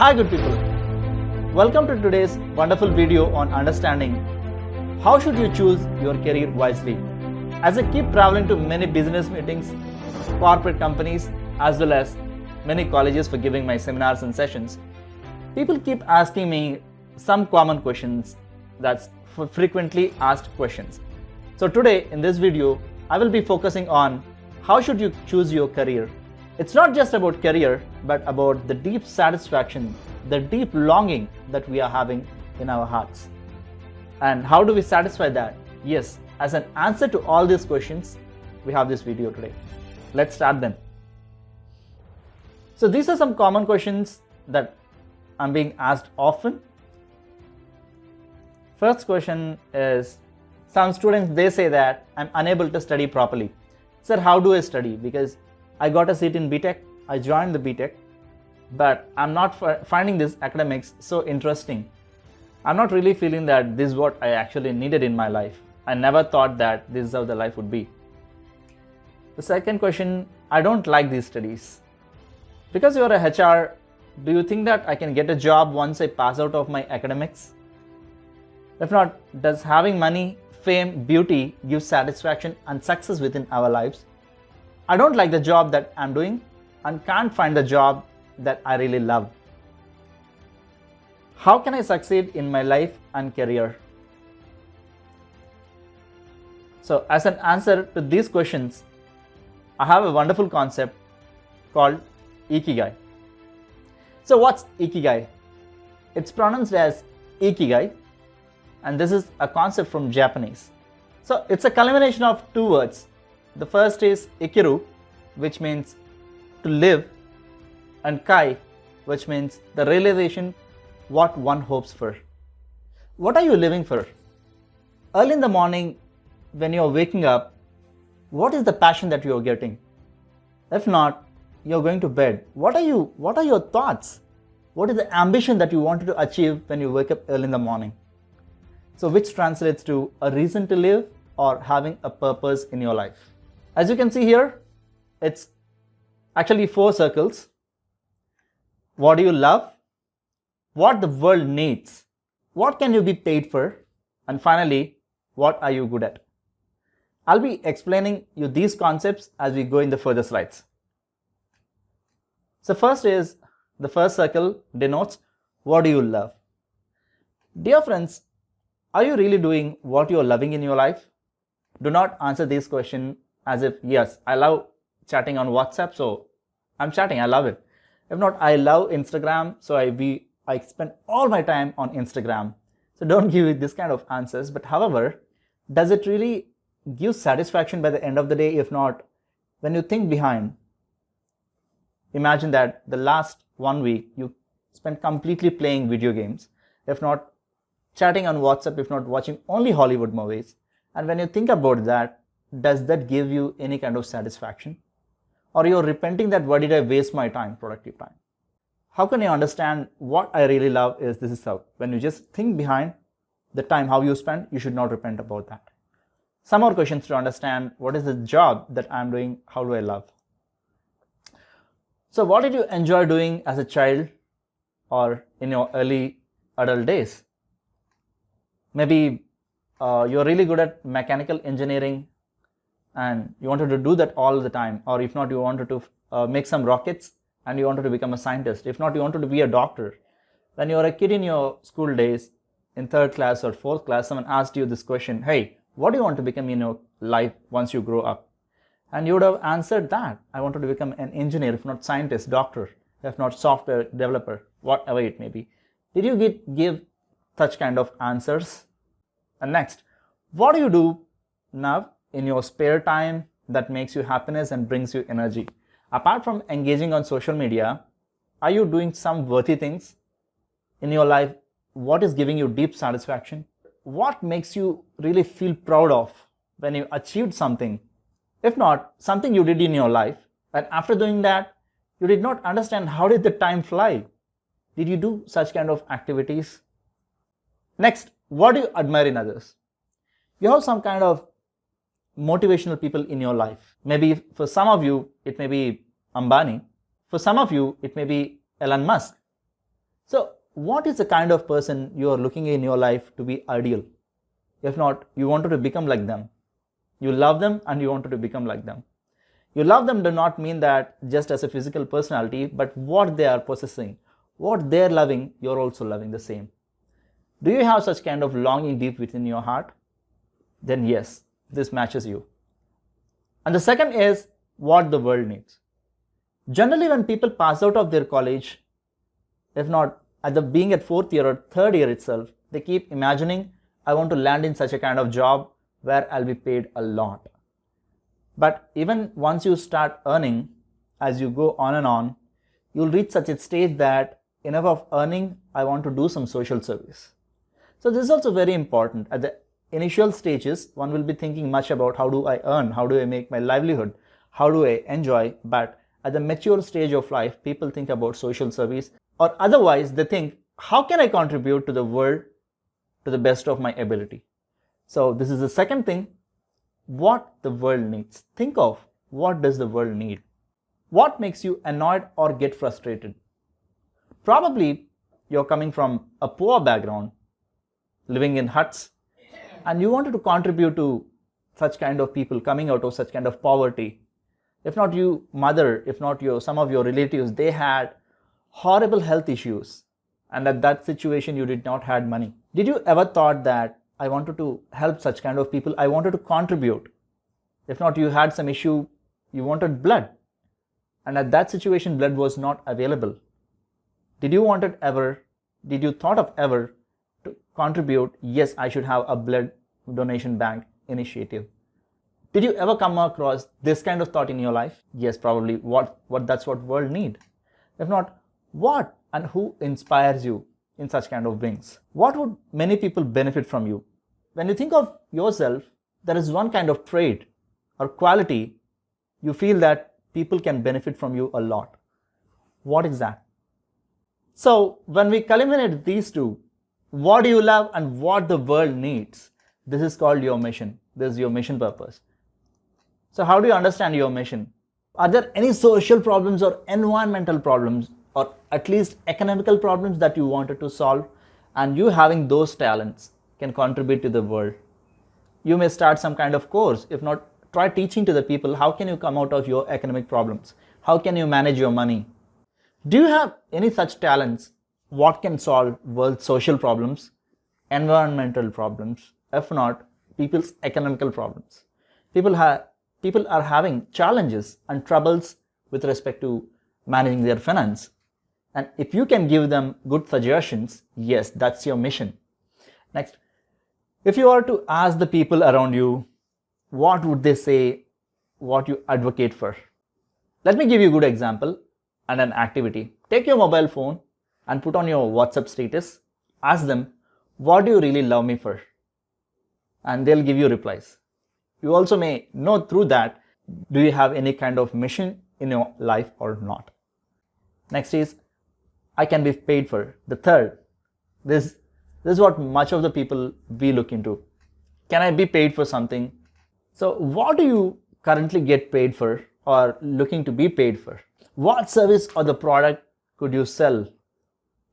Hi good people, welcome to today's wonderful video on understanding how should you choose your career wisely. As I keep traveling to many business meetings, corporate companies as well as many colleges for giving my seminars and sessions, people keep asking me some common questions, that's frequently asked questions. So today in this video, I will be focusing on how should you choose your career. It's not just about career, but about the deep satisfaction, the deep longing that we are having in our hearts. And how do we satisfy that? Yes, as an answer to all these questions, we have this video today. Let's start then. So these are some common questions that I'm being asked often. First question is, some students, they say that I'm unable to study properly. Sir, how do I study? Because I got a seat in BTech, I joined the BTech, but I'm not finding this academics so interesting. I'm not really feeling that this is what I actually needed in my life. I never thought that this is how the life would be. The second question, I don't like these studies. Because you're a HR, do you think that I can get a job once I pass out of my academics? If not, does having money, fame, beauty give satisfaction and success within our lives? I don't like the job that I'm doing and can't find the job that I really love. How can I succeed in my life and career? So as an answer to these questions, I have a wonderful concept called Ikigai. So what's Ikigai? It's pronounced as Ikigai, and this is a concept from Japanese. So it's a culmination of two words. The first is ikiru, which means to live, and kai, which means the realization what one hopes for. What are you living for? Early in the morning, when you're waking up, what is the passion that you're getting? If not, you're going to bed. What are your thoughts? What is the ambition that you wanted to achieve when you wake up early in the morning? So which translates to a reason to live or having a purpose in your life. As you can see here, it's actually 4 circles. What do you love? What the world needs? What can you be paid for? And finally, what are you good at? I'll be explaining you these concepts as we go in the further slides. So first is, the first circle denotes what do you love? Dear friends, are you really doing what you're loving in your life? Do not answer this question as if, yes, I love chatting on WhatsApp, so I'm chatting, I love it. If not, I love Instagram, so I spend all my time on Instagram. So don't give it this kind of answers. But however, does it really give satisfaction by the end of the day? If not, when you think behind, imagine that the last 1 week you spent completely playing video games, if not chatting on WhatsApp, if not watching only Hollywood movies. And when you think about that, does that give you any kind of satisfaction? Or you're repenting that why did I waste my time, productive time? How can you understand what I really love is this is how, when you just think behind the time how you spend, you should not repent about that. Some more questions to understand what is the job that I'm doing, how do I love? So what did you enjoy doing as a child or in your early adult days? Maybe you're really good at mechanical engineering and you wanted to do that all the time, or if not, you wanted to make some rockets and you wanted to become a scientist. If not, you wanted to be a doctor. When you were a kid in your school days, in 3rd class or 4th class, someone asked you this question, hey, what do you want to become in your life once you grow up? And you would have answered that, I wanted to become an engineer, if not scientist, doctor, if not software developer, whatever it may be. Did you give such kind of answers? And next, what do you do now in your spare time that makes you happiness and brings you energy? Apart from engaging on social media, are you doing some worthy things in your life? What is giving you deep satisfaction? What makes you really feel proud of when you achieved something? If not, something you did in your life, and after doing that, you did not understand how did the time fly? Did you do such kind of activities? Next, what do you admire in others? You have some kind of motivational people in your life. Maybe for some of you, it may be Ambani. For some of you, it may be Elon Musk. So what is the kind of person you are looking in your life to be ideal? If not, you wanted to become like them. You love them and you wanted to become like them. You love them do not mean that just as a physical personality, but what they are possessing, what they're loving, you're also loving the same. Do you have such kind of longing deep within your heart? Then yes, this matches you. And the second is what the world needs. Generally, when people pass out of their college, if not being at fourth year or third year itself, they keep imagining, I want to land in such a kind of job where I'll be paid a lot. But even once you start earning, as you go on and on, you'll reach such a stage that enough of earning, I want to do some social service. So this is also very important. At the initial stages, one will be thinking much about how do I earn, how do I make my livelihood, how do I enjoy. But at the mature stage of life, people think about social service, or otherwise they think, how can I contribute to the world to the best of my ability? So this is the second thing, what the world needs. Think of what does the world need? What makes you annoyed or get frustrated? Probably you're coming from a poor background, living in huts, and you wanted to contribute to such kind of people coming out of such kind of poverty. If not you mother, if not some of your relatives, they had horrible health issues, and at that situation you did not had money. Did you ever thought that I wanted to help such kind of people, I wanted to contribute? If not you had some issue, you wanted blood, and at that situation blood was not available. Did you thought of ever to contribute, yes, I should have a blood donation bank initiative? Did you ever come across this kind of thought in your life? Yes, probably. That's what world need. If not, what and who inspires you in such kind of wings? What would many people benefit from you? When you think of yourself, there is one kind of trait or quality you feel that people can benefit from you a lot. What is that? So when we culminate these two, what do you love and what the world needs, this is called your mission. This is your mission purpose. So how do you understand your mission? Are there any social problems or environmental problems or at least economical problems that you wanted to solve, and you having those talents can contribute to the world? You may start some kind of course. If not, try teaching to the people how can you come out of your economic problems? How can you manage your money? Do you have any such talents? What can solve world's social problems, environmental problems, if not people's economical problems? People are having challenges and troubles with respect to managing their finance. And if you can give them good suggestions, yes, that's your mission. Next, if you are to ask the people around you, what would they say, what you advocate for? Let me give you a good example and an activity. Take your mobile phone and put on your WhatsApp status. Ask them, what do you really love me for? And they'll give you replies. You also may know through that, do you have any kind of mission in your life or not? Next is, I can be paid for. The third, this is what much of the people we look into. Can I be paid for something? So what do you currently get paid for or looking to be paid for? What service or the product could you sell?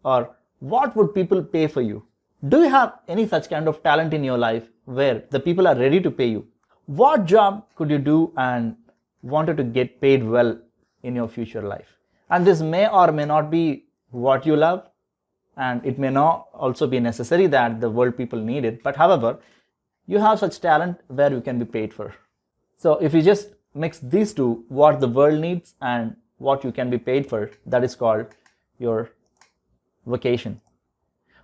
Or what would people pay for you? Do you have any such kind of talent in your life where the people are ready to pay you? What job could you do and wanted to get paid well in your future life? And this may or may not be what you love, and it may not also be necessary that the world people need it, but however, you have such talent where you can be paid for. So if you just mix these two, what the world needs and what you can be paid for, that is called your vocation.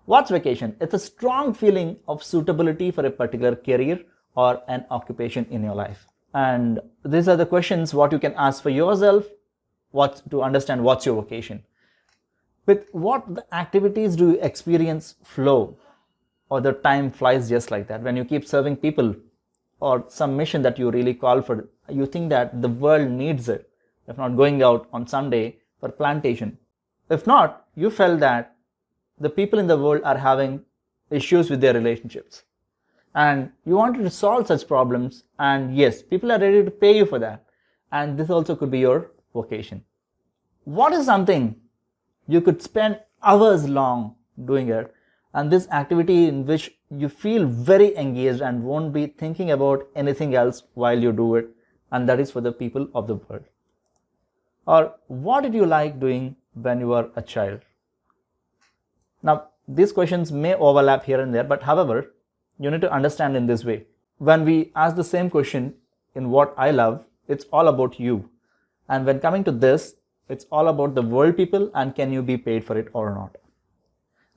What's vocation? It's a strong feeling of suitability for a particular career or an occupation in your life. And these are the questions what you can ask for yourself, to understand what's your vocation. With what the activities do you experience flow, or the time flies just like that? When you keep serving people or some mission that you really call for, you think that the world needs it. If not, going out on Sunday for plantation. If not, you felt that the people in the world are having issues with their relationships, and you wanted to solve such problems, and yes, people are ready to pay you for that, and this also could be your vocation. What is something you could spend hours long doing it, and this activity in which you feel very engaged and won't be thinking about anything else while you do it, and that is for the people of the world. Or what did you like doing when you were a child? Now, these questions may overlap here and there, but however, you need to understand in this way. When we ask the same question in what I love, it's all about you. And when coming to this, it's all about the world people and can you be paid for it or not.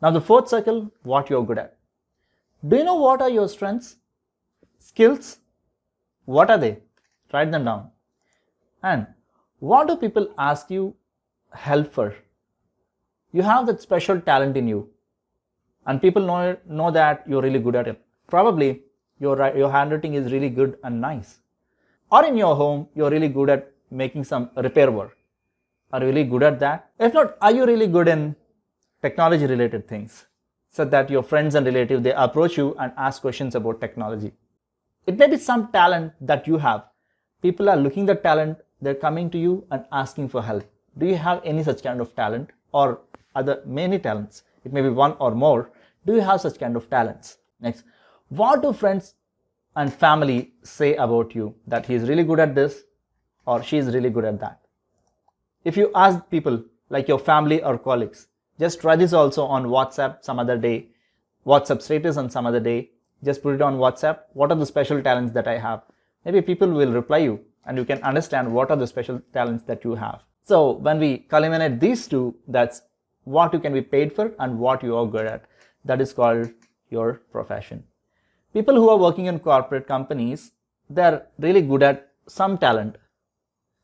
Now the fourth circle, what you're good at. Do you know what are your strengths? Skills? What are they? Write them down. And what do people ask you help for? You have that special talent in you and people know that you're really good at it. Probably your handwriting is really good and nice. Or in your home, you're really good at making some repair work. Are you really good at that? If not, are you really good in technology related things? So that your friends and relatives, they approach you and ask questions about technology. It may be some talent that you have. People are looking at the talent, they're coming to you and asking for help. Do you have any such kind of talent or other many talents? It may be one or more. Do you have such kind of talents? Next, what do friends and family say about you that he is really good at this or she is really good at that? If you ask people like your family or colleagues, just try this also on WhatsApp some other day, WhatsApp status on some other day, just put it on WhatsApp. What are the special talents that I have? Maybe people will reply you and you can understand what are the special talents that you have. So when we culminate these two, that's what you can be paid for and what you are good at. That is called your profession. People who are working in corporate companies, they're really good at some talent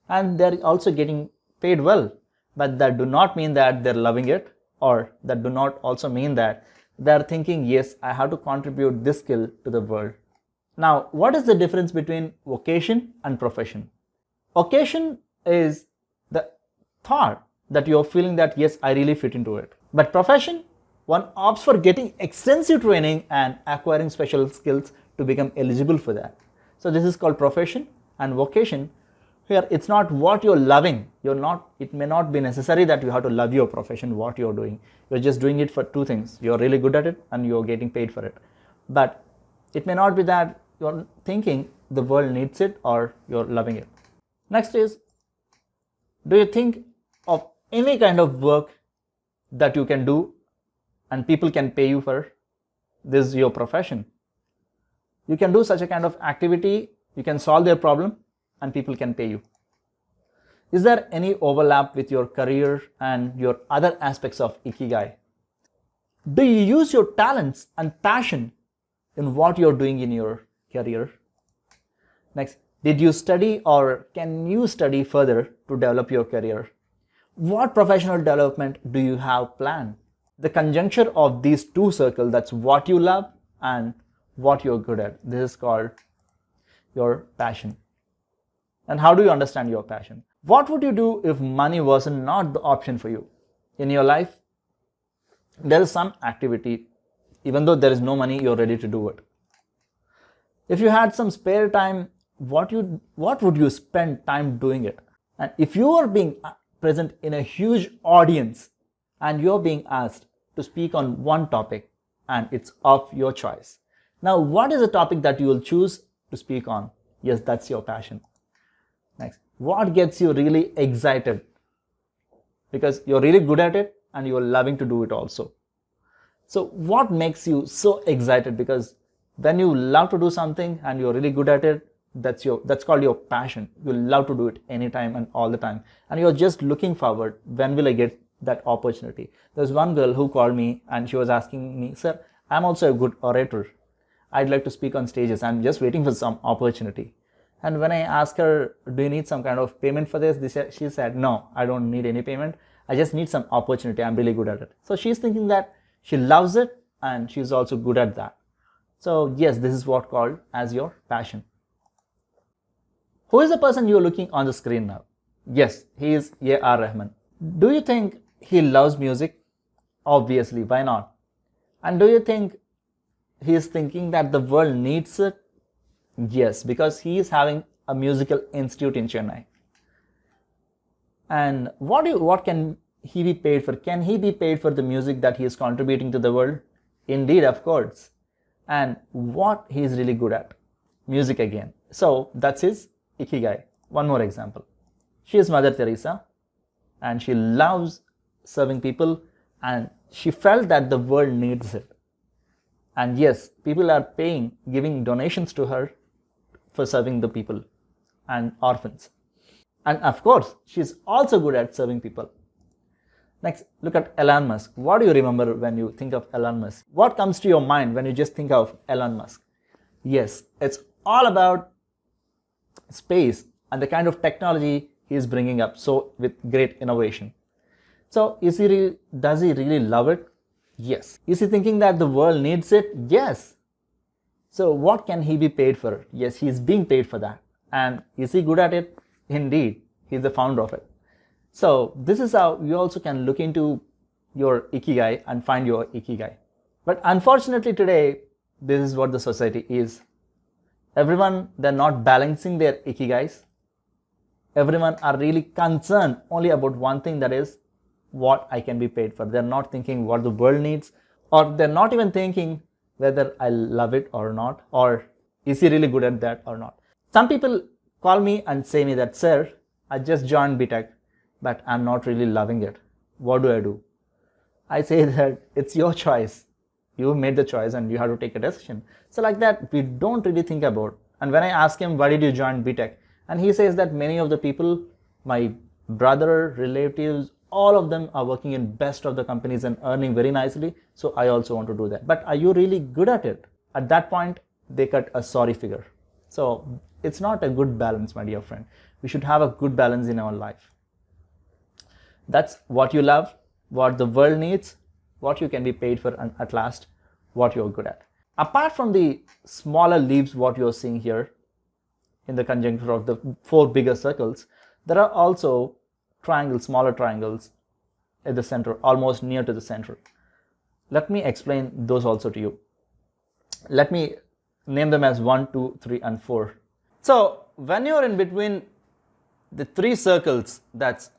and they're also getting paid well, but that do not mean that they're loving it, or that do not also mean that they're thinking, yes, I have to contribute this skill to the world. Now, what is the difference between vocation and profession? Vocation is the thought that you're feeling that, yes, I really fit into it. But profession, one opts for getting extensive training and acquiring special skills to become eligible for that. So this is called profession. And vocation, here it's not what you're loving. It may not be necessary that you have to love your profession, what you're doing. You're just doing it for two things. You're really good at it and you're getting paid for it. But it may not be that you're thinking the world needs it or you're loving it. Next is, do you think of any kind of work that you can do and people can pay you for? This is your profession. You can do such a kind of activity, you can solve their problem and people can pay you. Is there any overlap with your career and your other aspects of Ikigai? Do you use your talents and passion in what you're doing in your career? Next, did you study or can you study further to develop your career? What professional development do you have planned? The conjuncture of these two circles, that's what you love and what you're good at. This is called your passion. And how do you understand your passion? What would you do if money was not the option for you? In your life, there is some activity, even though there is no money, you're ready to do it. If you had some spare time, what would you spend time doing it? And if you are being present in a huge audience and you're being asked to speak on one topic and it's of your choice. Now, what is the topic that you will choose to speak on? Yes, that's your passion. Next, what gets you really excited? Because you're really good at it and you're loving to do it also. So what makes you so excited? Because when you love to do something and you're really good at it, that's called your passion. You love to do it anytime and all the time. And you're just looking forward, when will I get that opportunity? There's one girl who called me and she was asking me, sir, I'm also a good orator. I'd like to speak on stages. I'm just waiting for some opportunity. And when I asked her, do you need some kind of payment for this? She said, no, I don't need any payment. I just need some opportunity. I'm really good at it. So she's thinking that she loves it and she's also good at that. So yes, this is what called as your passion. Who is the person you're looking on the screen now? Yes, he is A.R. Rahman. Do you think he loves music? Obviously, why not? And do you think he is thinking that the world needs it? Yes, because he is having a musical institute in Chennai. And what can he be paid for? Can he be paid for the music that he is contributing to the world? Indeed, of course. And what he is really good at? Music again. So that's his Ikigai. One more example. She is Mother Teresa and she loves serving people, and she felt that the world needs it. And yes, people are paying, giving donations to her for serving the people and orphans. And of course, she's also good at serving people. Next, look at Elon Musk. What do you remember when you think of Elon Musk? What comes to your mind when you just think of Elon Musk? Yes, it's all about space and the kind of technology he is bringing up, so with great innovation. So does he really love it? Yes. Is he thinking that the world needs it? Yes. So what can he be paid for? Yes, he is being paid for that. And is he good at it? Indeed, he is the founder of it. So this is how you also can look into your Ikigai and find your Ikigai. But unfortunately today, this is what the society is. Everyone, they're not balancing their Ikigais. Everyone are really concerned only about one thing, that is what I can be paid for. They're not thinking what the world needs, or they're not even thinking whether I love it or not, or is he really good at that or not. Some people call me and say me that, sir, I just joined BTech, but I'm not really loving it. What do I do? I say that it's your choice. You made the choice and you have to take a decision. So like that, we don't really think about. And when I ask him, why did you join BTech? And he says that many of the people, my brother, relatives, all of them are working in best of the companies and earning very nicely. So I also want to do that. But are you really good at it? At that point, they cut a sorry figure. So it's not a good balance, my dear friend. We should have a good balance in our life. That's what you love, what the world needs, what you can be paid for, and at last, what you're good at. Apart from the smaller leaves, what you're seeing here in the conjuncture of the 4 bigger circles, there are also triangles, smaller triangles at the center, almost near to the center. Let me explain those also to you. Let me name them as 1, 2, 3, and 4. So when you're in between the 3 circles, that's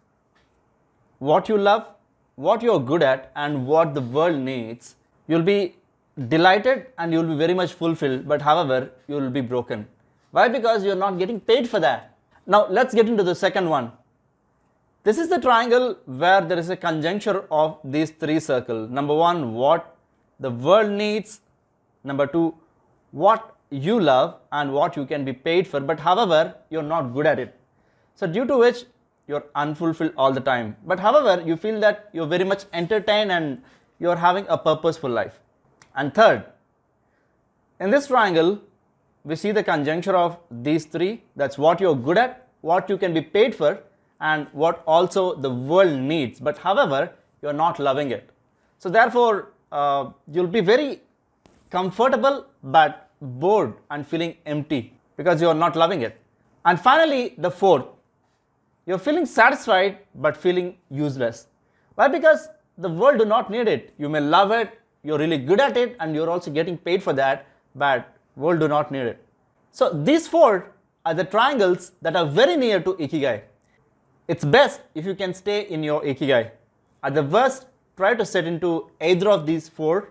what you love, what you're good at, and what the world needs, you'll be delighted and you'll be very much fulfilled, but however, you'll be broken. Why? Because you're not getting paid for that. Now let's get into the second one. This is the triangle where there is a conjuncture of these 3 circles. Number 1, what the world needs. Number 2, what you love and what you can be paid for, but however, you're not good at it. So due to which, you're unfulfilled all the time. But however, you feel that you're very much entertained and you're having a purposeful life. And third, in this triangle, we see the conjuncture of these 3. That's what you're good at, what you can be paid for, and what also the world needs. But however, you're not loving it. So therefore, you'll be very comfortable but bored and feeling empty because you're not loving it. And finally, the 4th, you're feeling satisfied but feeling useless. Why? Because the world do not need it. You may love it, you're really good at it, and you're also getting paid for that, but world do not need it. So these 4 are the triangles that are very near to Ikigai. It's best if you can stay in your Ikigai. At the worst, try to set into either of these 4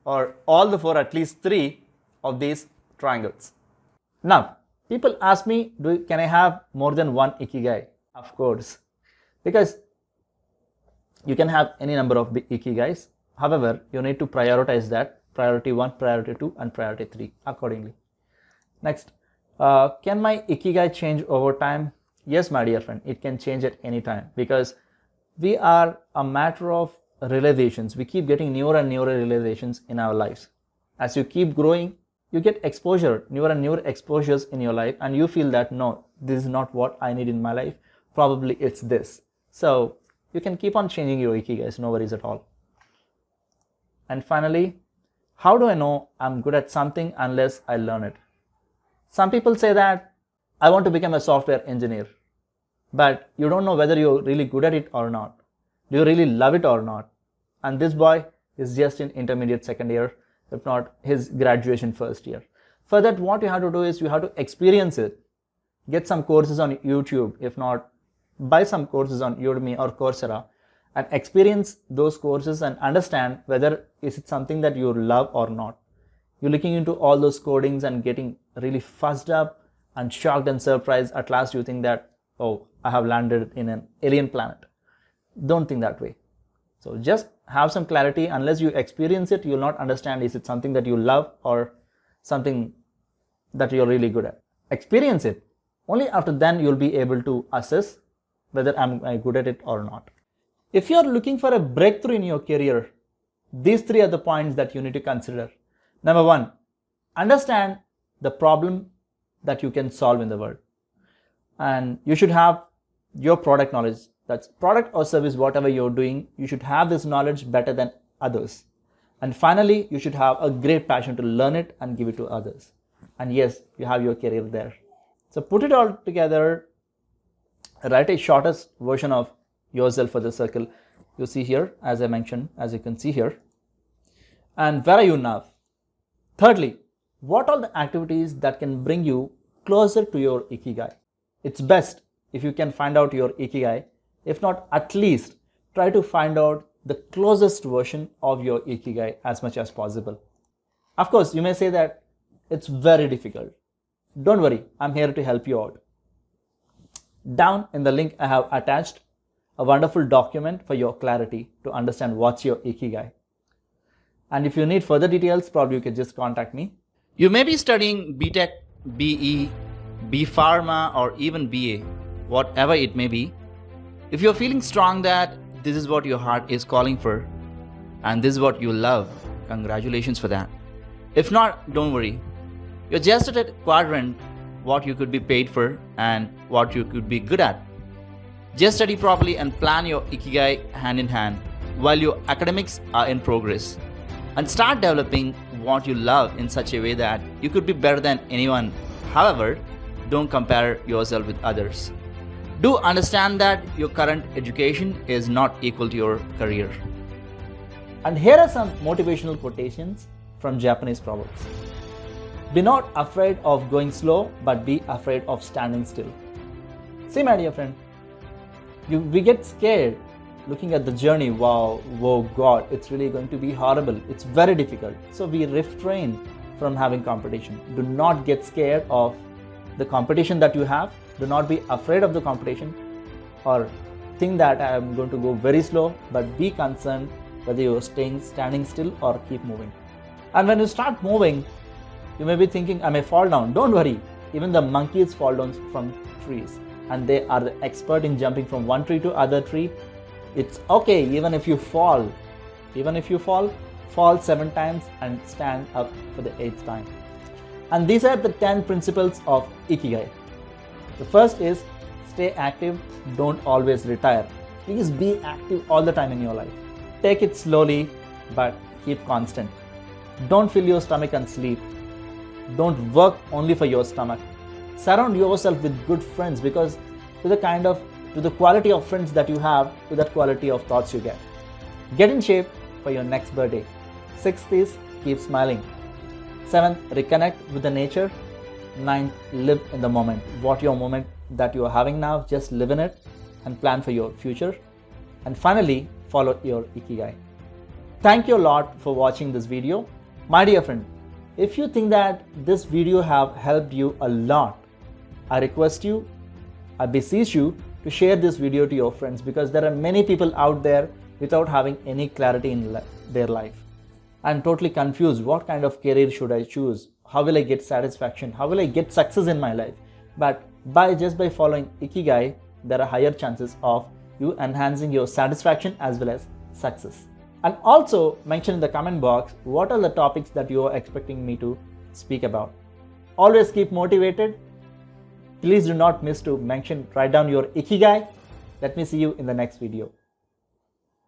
or all the 4, at least 3 of these triangles. Now, people ask me, can I have more than one Ikigai? Of course, because you can have any number of Ikigais. However, you need to prioritize that, priority 1, priority 2, and priority 3 accordingly. Next, can my Ikigai change over time? Yes, my dear friend, it can change at any time, because we are a matter of realizations. We keep getting newer and newer realizations in our lives. As you keep growing, you get exposure, newer and newer exposures in your life, and you feel that no, this is not what I need in my life. Probably it's this. So you can keep on changing your Ikigais, no worries at all. And finally, how do I know I'm good at something unless I learn it? Some people say that I want to become a software engineer, but you don't know whether you're really good at it or not. Do you really love it or not? And this boy is just in intermediate second year, if not his graduation first year. For that, what you have to do is you have to experience it. Get some courses on YouTube, if not, buy some courses on Udemy or Coursera, and experience those courses and understand whether is it something that you love or not. You're looking into all those codings and getting really fussed up and shocked and surprised. At last you think that, oh, I have landed in an alien planet. Don't think that way. So just have some clarity. Unless you experience it, you'll not understand is it something that you love or something that you're really good at. Experience it. Only after then you'll be able to assess whether I'm good at it or not. If you're looking for a breakthrough in your career, these three are the points that you need to consider. Number one, understand the problem that you can solve in the world. And you should have your product knowledge. That's product or service, whatever you're doing, you should have this knowledge better than others. And finally, you should have a great passion to learn it and give it to others. And yes, you have your career there. So put it all together, write a shortest version of yourself for the circle you see here, as I mentioned, as you can see here. And where are you now? Thirdly, what are the activities that can bring you closer to your Ikigai? It's best if you can find out your Ikigai. If not, at least try to find out the closest version of your Ikigai as much as possible. Of course, you may say that it's very difficult. Don't worry, I'm here to help you out. Down in the link, I have attached a wonderful document for your clarity to understand what's your Ikigai. And if you need further details, probably you can just contact me. You may be studying BTech, BE, B Pharma, or even BA, whatever it may be. If you're feeling strong that this is what your heart is calling for and this is what you love, congratulations for that. If not, don't worry. You're just at a quadrant what you could be paid for and what you could be good at. Just study properly and plan your Ikigai hand in hand while your academics are in progress. And start developing what you love in such a way that you could be better than anyone. However, don't compare yourself with others. Do understand that your current education is not equal to your career. And here are some motivational quotations from Japanese proverbs. Be not afraid of going slow, but be afraid of standing still. See, my dear friend, we get scared looking at the journey. Wow, whoa, God, it's really going to be horrible. It's very difficult. So we refrain from having competition. Do not get scared of the competition that you have. Do not be afraid of the competition or think that I am going to go very slow, but be concerned whether you are standing still or keep moving. And when you start moving, you may be thinking, I may fall down. Don't worry. Even the monkeys fall down from trees and they are the expert in jumping from one tree to other tree. It's okay even if you fall. Even if you fall 7 times and stand up for the 8th time. And these are the 10 principles of Ikigai. The first is stay active, don't always retire. Please be active all the time in your life. Take it slowly, but keep constant. Don't fill your stomach and sleep. Don't work only for your stomach. Surround yourself with good friends, because to the quality of friends that you have, to that quality of thoughts you get. Get in shape for your next birthday. 6th is keep smiling. 7th, reconnect with the nature. 9th, live in the moment. What your moment that you are having now, just live in it and plan for your future. And finally, follow your Ikigai. Thank you a lot for watching this video. My dear friend, if you think that this video have helped you a lot, I request you, I beseech you to share this video to your friends, because there are many people out there without having any clarity in their life. I'm totally confused. What kind of career should I choose? How will I get satisfaction? How will I get success in my life? But just by following Ikigai, there are higher chances of you enhancing your satisfaction as well as success. And also mention in the comment box what are the topics that you are expecting me to speak about. Always keep motivated. Please do not miss to write down your Ikigai. Let me see you in the next video.